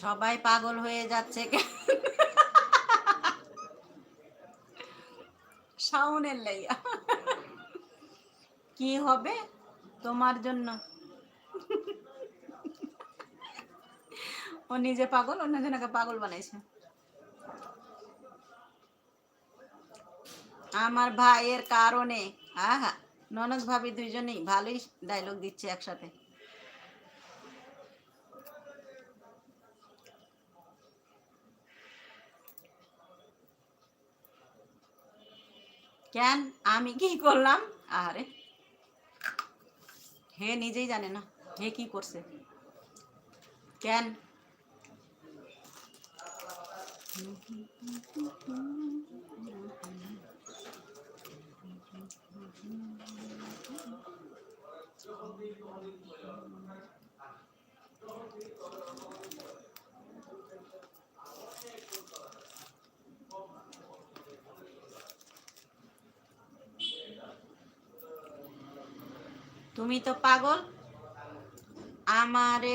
সবাই পাগল হয়ে যাচ্ছে শাওনের লাইয়া। কি হবে তোমার জন্য? ও নিজে পাগল, অন্যজনকে পাগল বানাইছে। আমার ভাইয়ের কারণে। আহা, ননদ ভাবি দুইজনেই ভালোই ডায়লগ দিচ্ছে একসাথে। কেন? আমি কি করলাম? আরে, হে নিজেই জানে না হে কি করছে। কেন? তুমি তো পাগল। আমারে